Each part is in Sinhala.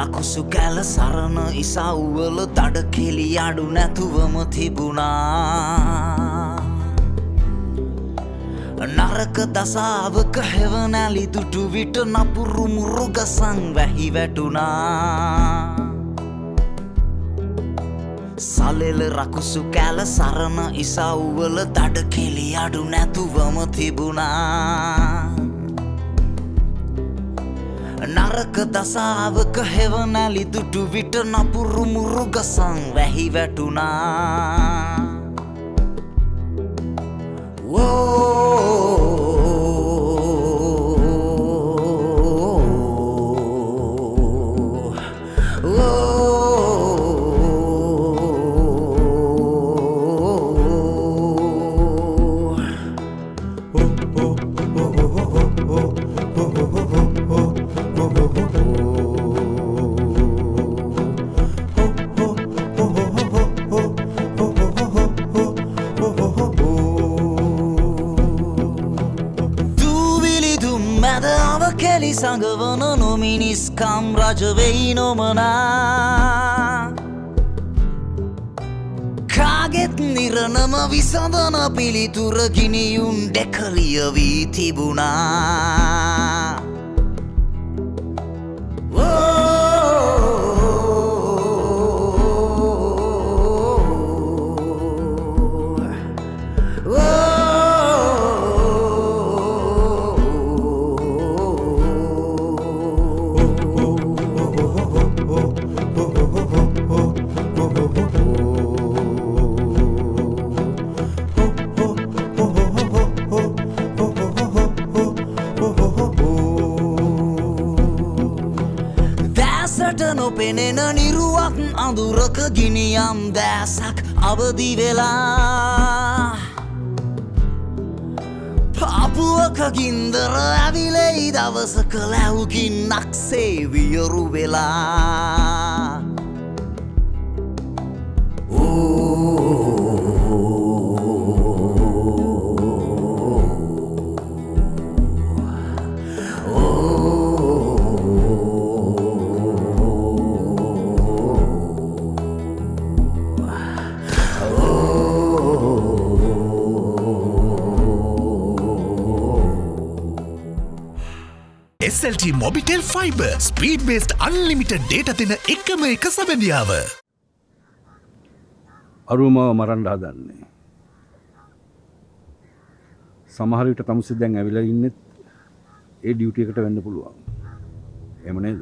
රකුසු කැල සරණ ඉසව්වල දඩ කෙලි අඩු නැතුවම තිබුණා නරක දසාවක හෙවනැලි දුටු විට නපුරු මුරුගසන් වැහි වැටුණා සලෙල රකුසු කැල සරණ ඉසව්වල දඩ කෙලි අඩු නැතුවම තිබුණා නරක දසාවක හෙවනැලි දුටු විට නපුරු මුරුගසන් වැහි වැටුණා කෙලි සඟවන නොමිනිස්කම් රජවෙයි නොමනා කාගෙත් නිරණම විසඳන පිළිතුර ගිනියුන් දෙකලිය වී තිබුණා නොපෙනෙන නිරුවක් අඳුරක ගිනියම් දැසක් අවදි වෙලා පාපුවක ගින්දර ඇවිලෙයි දවසක ලැවුගින්නක් සේ වියරු වෙලා SLT Mobitel Fiber Speed Based Unlimited Data දෙන එකම එක සබැඳියාව. අරුමව මරන්න හදන්නේ. සමහර විට තමුසේ දැන් ඇවිල්ලා ඉන්නෙත් ඒ ඩියුටි එකට වෙන්න පුළුවන්. එහෙම නේද?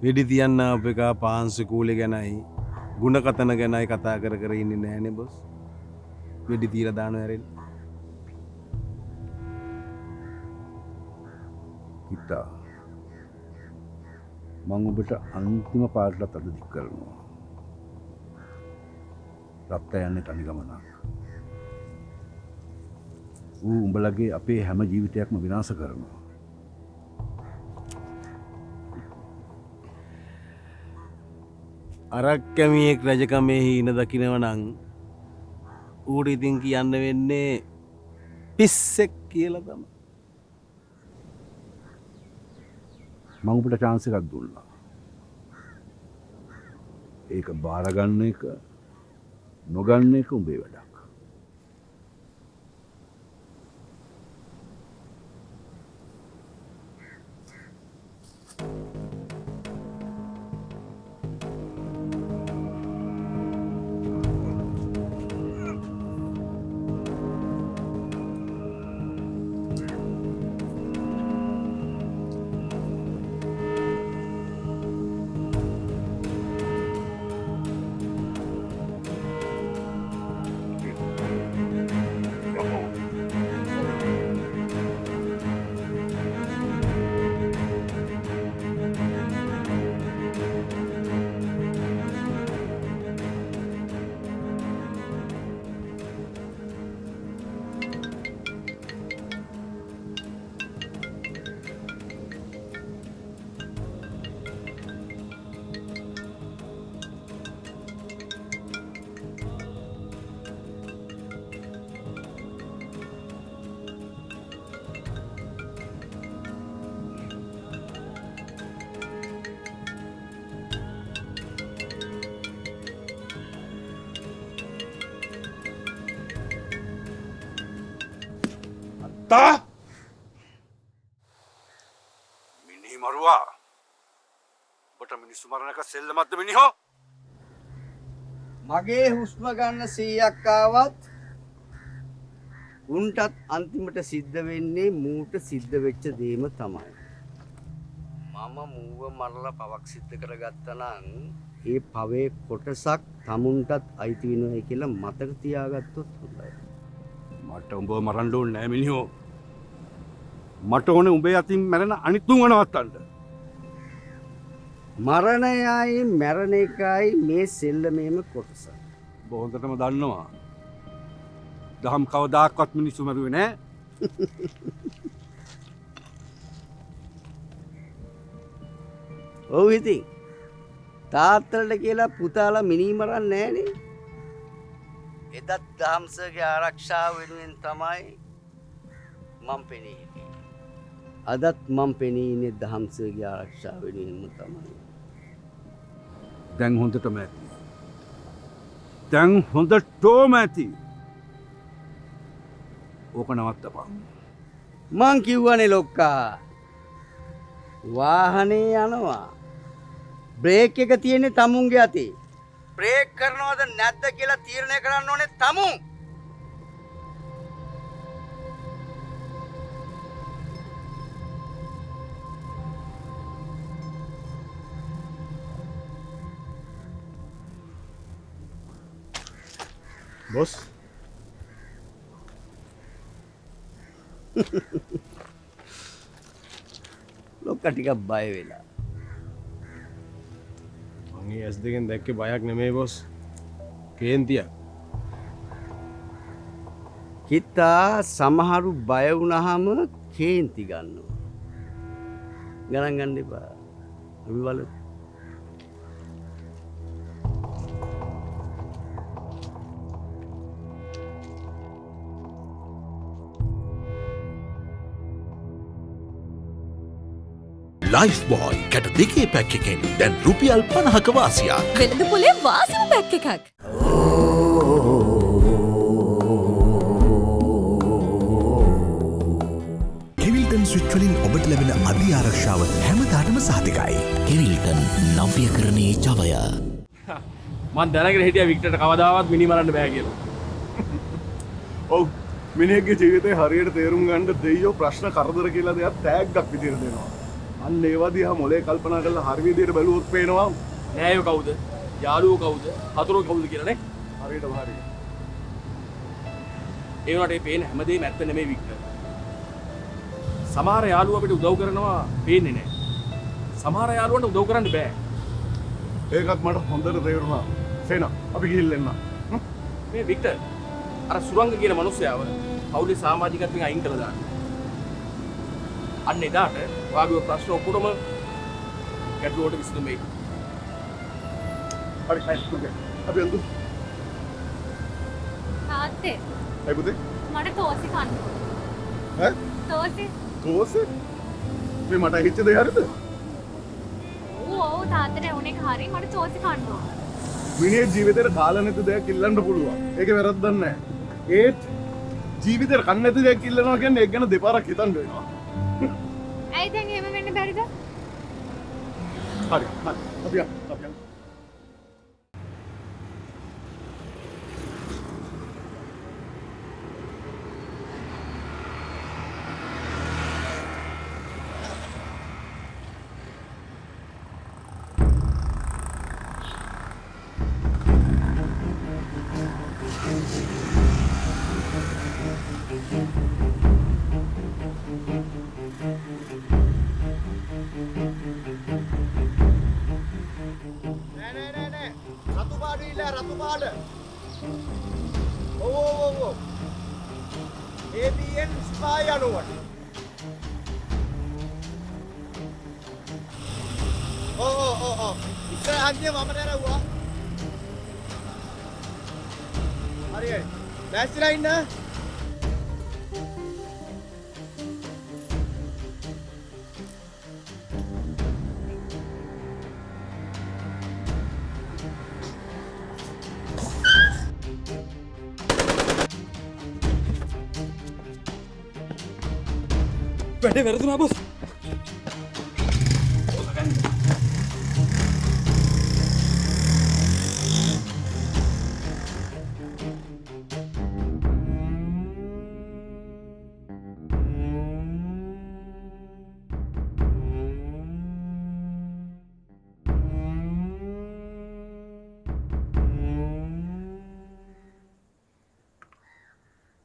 වෙඩි තියන්න අපේක පාංශු කූලේ ගැනයි ಗುಣකතන ගැනයි කතා කර කර ඉන්නේ නෑනේ බොස්. වෙඩි තියලා දානවා ඇරෙන්න. හිතා මං ඔබට අන්තිම පාරටත් අද දික් කරනවා රත්ත යන්නේ තනි ගමනක් ඌ උඹලගේ අපේ හැම ජීවිතයක්ම විනාශ කරනවා අරක්කමියෙක් රජකමේ හීන දකිනව නම් ඌට ඉතින් කියන්න වෙන්නේ පිස්සෙක් කියලා තමයි මං ඔබට chance එකක් දුන්නා. ඒක බාර ගන්න එක නොගන්න එක උඹේ වැඩක්. තා මිනි මරුවා ඔබට මිනිස්සු මරණක සෙල්ලමක්ද මිනිහෝ මගේ හුස්ම ගන්න 100ක් ආවත් උන්ටත් අන්තිමට සිද්ධ වෙන්නේ මූට සිද්ධ වෙච්ච දේම තමයි. මම මූව මරලා පවක් සිද්ධ කරගත්තා නම් ඒ පවේ කොටසක් tamunටත් අයිති වෙනවයි කියලා මතක තියාගත්තොත් හොඳයි. මට උඹව මරන්න ඕනේ නෑ මිනිහෝ මට ඕනේ උඹේ අතින් මැරෙන අනිත් තුන්ව නවත්තන්න මරණයයි මැරණ එකයි මේ සෙල්ලමේම කොටස. ඔබ හොඳටම දන්නවා දහම් කවදාක්වත් මිනිස්සු මරුවේ නෑ ඔව් ඉතින් තාත්තලට කියලා පුතාලා මිනී මරන්නේ නෑනේ. එදත් දහම්සගේ ආරක්ෂාව වෙනුවෙන් තමයි මම පෙනී හිටියේ. අදත් මම පෙනී ඉන්නේ දහම්සගේ ආරක්ෂාව වෙනුවෙන්ම තමයි. දැන් හොඳටම ඇති දැන් හොඳටම ඇති ඕක නවත්තපන් මං කිව්වනේ ලොක්කා වාහනේ යනවා බ්‍රේක් එක තියෙන්නේ තමුන්ගේ අතේ. බ්‍රේක් කරනවද නැද්ද කියලා තීරණය කරන්න ඕනේ තමුන්. බොස් ලොක්කා ටිකක් බය වෙලා. මගේ ඇස් දෙකෙන් දැක්කේ බයක් නෙමෙයි බොස් කේන්තියක් හිතා සමහරු බය වුණාම කේන්ති ගන්නවා. ගණන් ගන්න එපා. අපි බලමු. ලයිෆ් බෝයි කැට දෙකේ පැක් එකෙන් දැන් රුපියල් 50ක වාසියක්. වෙළඳ පොලේ වාසිම පැක් එකක්. කෙවිල්ටන් ස්විච් වලින් ඔබට ලැබෙන අධි ආරක්ෂාව හැමදාටම සහතිකයි. කෙවිල්ටන් නව්‍යකරණයේ ජවය. මන් දැනගෙන හිටියා වික්ටර්ට කවදාවත් මිනි මරන්න බෑ කියලා. ඔව් මිනිහෙක්ගේ ජීවිතේ හරියට තේරුම් ගන්න දෙයියෝ ප්‍රශ්න කරදර කියලා දෙයක් ටැග්ගක් විදියට දෙනවා. අන්න ඒවා දිහා මොලේ කල්පනා කරලා හරි විදියට බැලුවොත් පේනවා නෑයෝ කවුද? යාළුවෝ කවුද? හතුරෝ කවුද කියලා නේ? හරියටම හරි. ඒ වුණාට මේ පේන හැමදේම ඇත්ත නෙමෙයි වික්ටර්. සමහර යාළුවෝ අපිට උදව් කරනවා පේන්නේ නෑ. සමහර යාළුවන්ට උදව් කරන්න බෑ. ඒකත් මට හොඳට තේරුණා. සේනා අපි ගිහින් එන්න. මේ වික්ටර් අර සුරංග කියන මිනිස්සයාව පවුලේ සමාජිකත්වයෙන් අයින් කළා දාන්න. අන්න එදාට ඔයාගේ ප්‍රශ්න ඔක්කොටම ගැටලුවට විසඳුම එයි. හරි හරි අපි යන්න. තාත්තේ අය පුතේ මට තෝසි කන්න. ඈ තෝසි. තෝසේ මේ මට හිච්ච දෙය හරිද? ඔව් තාත්තට උනේ හරි මට තෝසි කන්න ඕන. මිනිහේ ජීවිතේට කාලා නැති දෙයක් ඉල්ලන්න පුළුවන්. ඒකේ වැරද්දක් නැහැ. ඒත් ජීවිතේට කන්න නැති දෙයක් ඉල්ලනවා කියන්නේ ඒක ගැන දෙපාරක් හිතන්න වෙනවා. ඇයි දැන් එහෙම වෙන්න බැරිද? හරි හරි අපි යන්න. ABN spy අනුවට. ඔව්. ඉස්සරහින් මම නෑරුවා. හරි. දැස්ලා ඉන්න. වැඩේ වැරදුනා බොස්.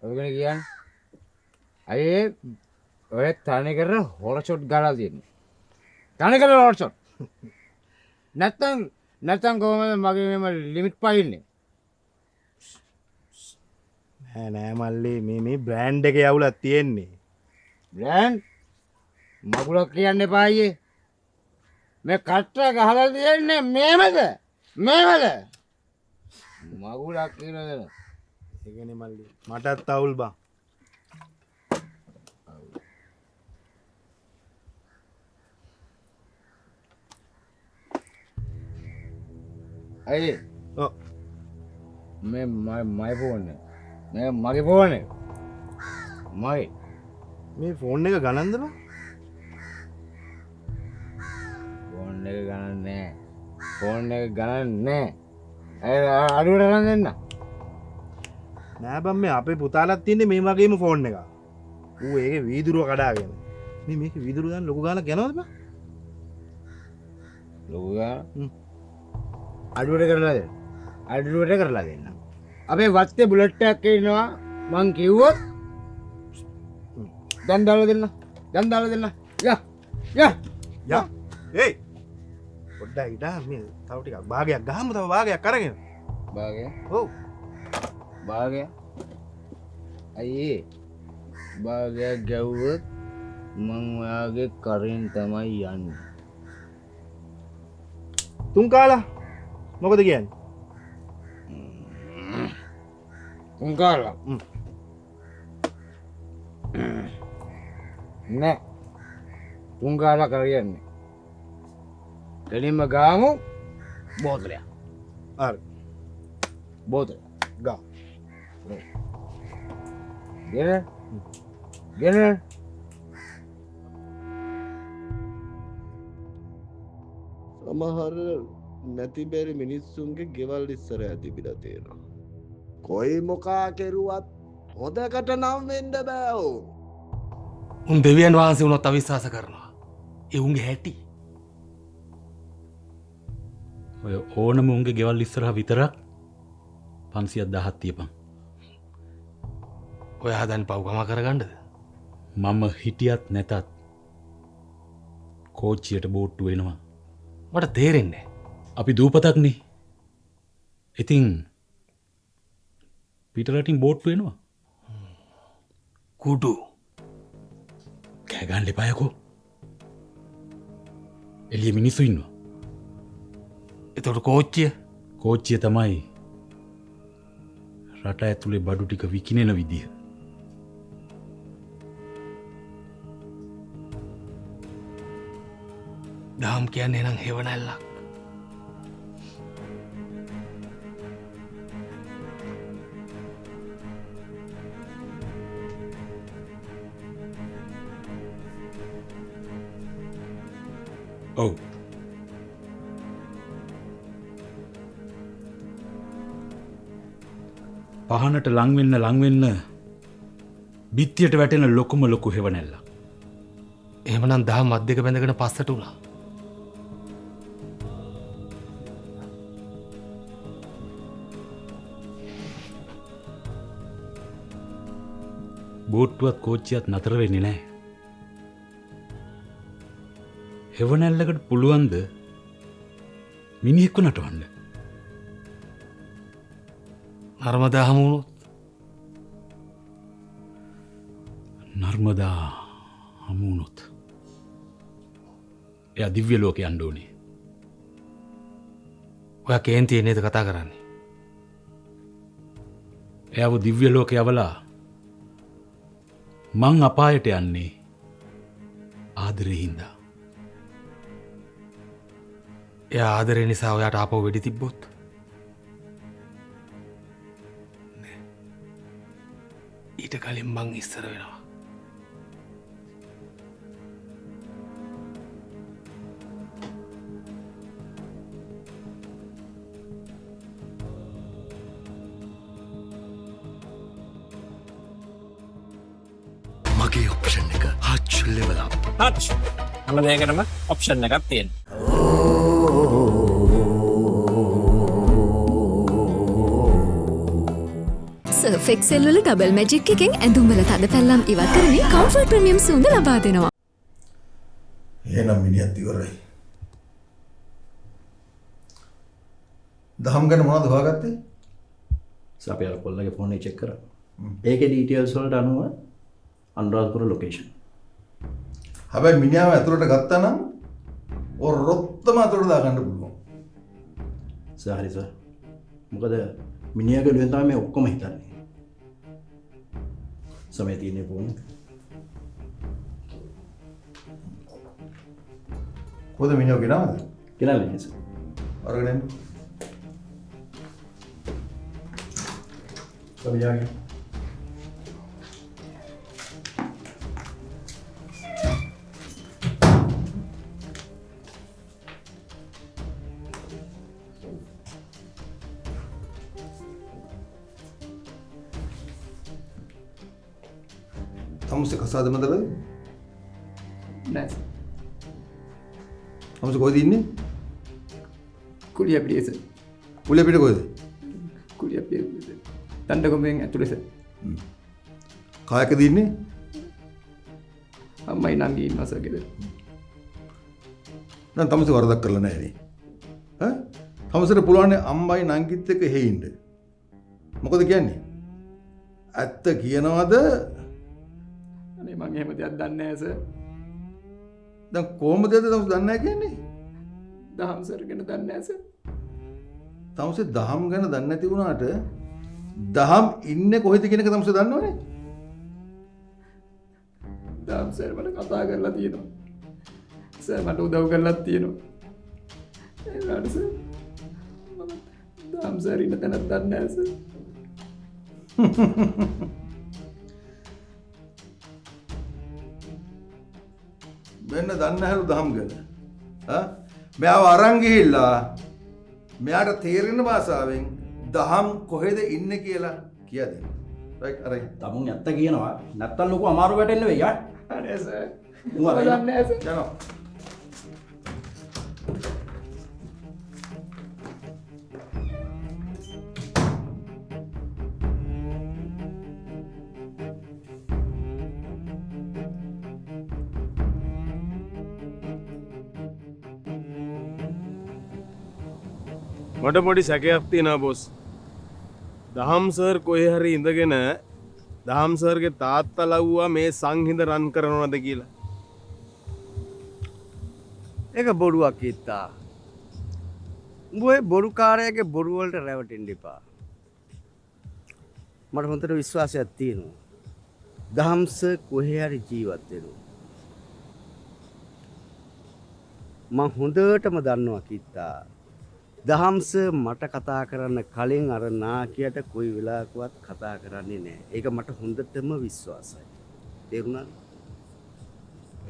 ඔයගෙන කියන්නේ අයේ ඔය තනි කර හොර ෂොට් ගාලා තියෙන්නේ. තනි කර හොර ෂොට්. නැත්තම් කොහමද මගේ මේ ලිමිට් පයින්නේ? නෑ මල්ලි මේ බ්‍රෑන්ඩ් එක යවුලක් තියෙන්නේ. බ්‍රෑන්ඩ් මගුලක් කියන්න එපා අයියේ. මේ කට්ට ගහලා තියෙන්නේ මේමද? මගුලක් කියනද? ඒකනේ මල්ලි මටත් අවුල් බං. අයියේ මේ මයි ෆෝන් එක. මේ මගේ ෆෝන් එක. මේ ෆෝන් එක ගණන්ද බං? ෆෝන් එක ගණන් නෑ. ෆෝන් එක ගණන් නෑ. අඩුවට ගණන් දෙන්න. නෑ බං මේ අපේ පුතාලත් තියන්නේ මේ වගේම ෆෝන් එක. ඌ ඒකේ වීදුරුව කඩාගෙන. මේ මේකේ වීදුරුව දාන්න ලොකු ගානක් යනවද බං? ලොකු ගාන? අඩුවට කරලා දෙන්න. අපේ වත්තේ බුලට් එකක් ඉන්නවා මං කිව්වොත් දැන් දාලා දෙන්න. යා. ඒයි. පොඩ්ඩක් ඉඩා මේ තව ටිකක් භාගයක් ගහමු තව භාගයක් අරගෙන. භාගය? ඔව්. භාගය? අයියේ භාගයක් ගැව්වොත් මං ඔයාගේ කරින් තමයි යන්නේ. තුන් කාලා මොකද කියන්නේ? තුන් කාලා? නෑ. තුන් කාලා කරන්නේ. දෙලින්ම ගාමු බෝතලයක්. හරි. බෝතලයක්. ගා. ගෙන. සමහර නැති බැරි මිනිස්සුන්ගේ ගෙවල් ඉස්සර ඇතිබිලා තියෙනවා. කොයි මොකා කෙරුවත් හොදකට නම් වෙන්න බෑ ඔව්. උන් දෙවියන් වහන්සේ වුණොත් අවිශ්වාස කරනවා. ඒ උන්ගේ හැටි. ඔය ඕනම උන්ගේ ගෙවල් ඉස්සරහා විතරක් 500,000ක් තියපන්. ඔයා දැන් පව්කම කරගන්නද? මම හිටියත් නැතත් කෝච්චියට බෝට්ටු වෙනවා. මට තේරෙන්නේ අපි දූපතක්නේ. ඉතින් පිටරටින් බෝට්ටු වෙනවා. කුඩු කෑ ගන්න එපා යකෝ. එළිය මිනිස්සු ඉන්නවා. එතකොට කෝච්චිය තමයි රට ඇතුලේ බඩු ටික විකිනෙන විදිය. දහම් කියන්නේ නම් හෙවණැල්ලක්. ඔව්. පහනට ලංවෙන්න බිත්තියට වැටෙන ලොකුම ලොකු හෙවණැල්ල. එහෙමනම් දහම් මත් දෙක බැඳගෙන පස්සට උනා. බෝට්ටුවත් කෝච්චියත් නතර වෙන්නේ නැහැ. හෙවණැල්ලකට පුළුවන්ද මිනිහෙක්ව නටවන්න? නර්මදා හමුණොත්? නර්මදා හමුණොත් එයා දිව්‍ය ලෝකේ යන්න ඕනේ. ඔයා කේන්තියේ නේද කතා කරන්නේ? එයාව දිව්‍ය ලෝකේ යවලා මං අපායට යන්නේ ආදරේ හින්දා. එයා ආදරේ නිසා ඔයාට ආපහු වෙඩි තිබ්බොත්? ඊට කලින් මං ඉස්සර වෙනවා. Hutch level up. හච් හැම දෙයකටම ඔප්ෂන් එකක් තියෙනවා. සර්ෆ් එක්සෙල් වල ඩබල් මැජික් එකෙන් ඇඳුම් වල තද පැල්ලම් ඉවත් කරමින් කම්ෆර්ට් ප්‍රීමියම් සුවඳ ලබා දෙනවා. එහෙනම් මිනිහත් ඉවරයි. දහම් ගැන මොනවද හොයාගත්තේ? අපි අර කොල්ලගේ ෆෝන් එක චෙක් කරා. ඒකේ ඩීටේල්ස් වලට අනුව අනුරාධපුර ලොකේෂන්. හැබැයි මිනිහාව ඇතුළට ගත්තා නම් ඔය රොත්තම ඇතුළට දාගන්න පුළුවන්. හරි සර්. මොකද මිනිහාගේ ලුවෙන් තමයි මේ ඔක්කොම හිතන්නේ. සමය තියෙන්නේ ෆෝන්. කොහොමද මිනිහා ගෙනාවද? ගෙනාවේ සර්. අරගෙන එන්න. සමියාගේ තමුසේ කසාද මැදද? නෑ. තමුසේ කොහෙද ඉන්නේ? කුලිය පිටියේ සර්. කුලිය පිට කොහෙද? කුලිය පිටියේ. දණ්ඩගොම්බෙන් ඇතුලේ සර්. කායකද ඉන්නේ? අම්මයි නංගි ඉන්නවා සර් ගෙදර. දැන් තමුසේ වරදක් කරලා නැහැ නේ. ඈ? තමුසේට පුළුවන් අම්මයි නංගිත් එක්ක එහෙ ඉන්න. මොකද කියන්නේ? ඇත්ත කියනවද? අනේ මං එහෙම දෙයක් දන්නේ නැහැ සර්. දැන් කොහොමද තමුසේ දන්නේ නැහැ කියන්නේ? දහම් සර් ගැන දන්නේ නැහැ සර්. තමුසේ දහම් ගැන දන්නේ නැති වුණාට දහම් ඉන්නේ කොහෙද කියන එක තමුසේ දන්නවනේ. දහම් සර් මට කතා කරලා තියෙනවා. සර් මට උදව් කරලා තියෙනවා. ඒ වුණාට සර් මම දහම් සර් ඉන්න තැනක් දන්නේ නැහැ සර්. මෙන්න දන්නේ නැහැලු දහම් ගැන. මෙයාව අරන් ගිහිල්ලා මෙයාට තේරෙන භාෂාවෙන් දහම් කොහෙද ඉන්නේ කියලා කියා දෙන්න. රයිට් අරයි. තමුන් ඇත්ත කියනවා. නැත්තම් ලොකු අමාරු වැටෙන්න වෙයි යා. අනේ සර්. මම දන්නේ නැහැ සර්. යනවා. මට පොඩි සැකයක් තියෙනවා බොස්. දහම් සර් කොහේ හරි ඉඳගෙන දහම් සර්ගේ තාත්තා ලව්වා මේ සංහිඳ රන් කරනවද කියලා. ඒක බොරුවක් ඉත්තා. උඹ ඔය බොරුකාරයාගේ බොරු වලට රැවටෙන්න එපා. මට හොඳට විශ්වාසයක් තියෙනවා. දහම් සර් කොහේ හරි ජීවත් වෙනවා. මම හොඳටම දන්නවා කිත්තා. දහම්ස මට කතා කරන්න කලින් අර නාකියට කොයි වෙලාවකවත් කතා කරන්නේ නැහැ. ඒක මට හොඳටම විශ්වාසයි. තේරුණාද?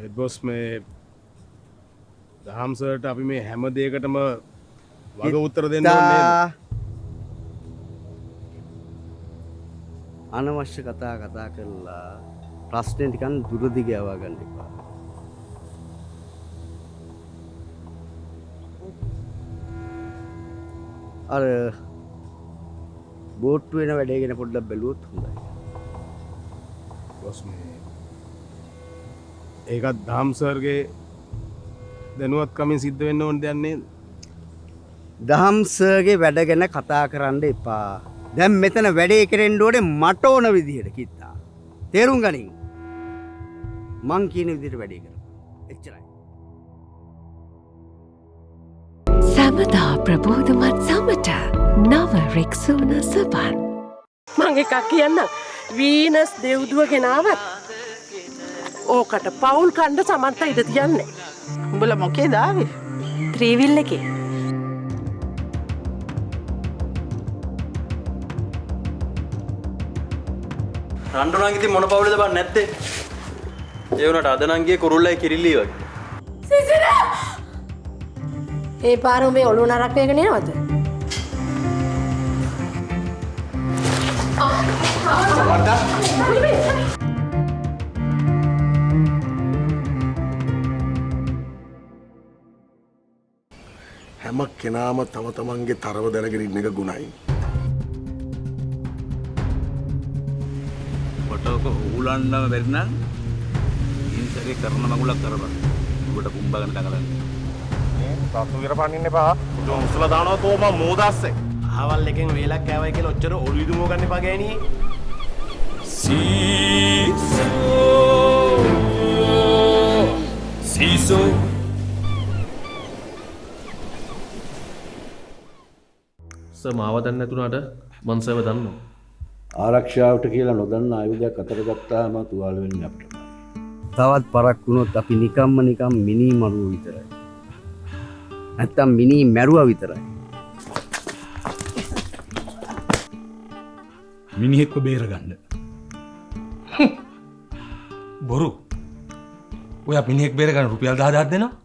ඒත් බොස් මේ දහම්සර්ට අපි මේ හැම දෙයකටම වග උත්තර දෙන්න ඕනේ නේද? අනවශ්‍ය කතා කරලා ප්‍රශ්නේ ටිකක් දුරදිග යවා ගන්න එපා. අර බෝට්ටු වෙන වැඩේ ගැන පොඩ්ඩක් බැලුවොත් හොඳයි. බොස් මේ ඒකත් දහම්සර්ගේ දැනුවත්කමින් සිද්ධ වෙන්න ඕන දෙයක් නේද? දහම්සර්ගේ වැඩ ගැන කතා කරන්න එපා. දැන් මෙතන වැඩේ කෙරෙන්න ඕනේ මට ඕන විදිහට කිත්තා. තේරුම් ගනින්. මං කියන විදිහට වැඩේ කරමු. එච්චරයි. සැමදා ප්‍රබෝධමත් සමට නව රෙක්සෝන සබන්. මං එකක් කියන්න වීනස් දෙව්දුව ගෙනාවත් ඕකට පවුල් කණ්ඩ සමන්ත ඉඩ තියන්නේ. උඹල මොකේ දාවේ? ත්‍රීවිල් එකේ. රන්ඩුනන්ගේ ඉතින් මොන පවුලද බං නැත්තේ? ඒ වුණාට අද නම් ගියේ කුරුල්ලයි කිරිල්ලි වගේ. සිසිරා! ඒ පාර උඹේ ඔළුව නරක් වේගෙන එනවද? සමන්තා කෙනාම තම තමන්ගේ තරව දැනගෙන ඉන්න එක ගුණයි. පොටෝක උලන්නම බැරි නම් ඉන්සගේ කරන මගුලක් කරපන්. උඹට කුම්බගෙන දඟලන්නේ. තතු ඉරපන්න ඉන්න එපා. උන් උසලා දානවා තෝම මෝදාස්සේ. ආවල් එකෙන් වේලක් කෑවයි කියලා ඔච්චර ඔළුව ඉදුමෝ ගන්න එපා ගෑණියේ. සීසෝ මාව දන්නේ නැතුණාට මං සර්ව දන්නවා. ආරක්ෂාවට කියලා නොදන්න ආයුධයක් අතට ගත්තාම තුවාල වෙන්නේ අපිට. තවත් පරක් වුණොත් අපි නිකම් මිනී මරුව විතරයි. නැත්තම් මිනී මැරුවා විතරයි. මිනිහෙක්ව බේරගන්න. බොරු. ඔයා මිනිහෙක් බේරගන්න රුපියල් 10,000ක් දෙනවා.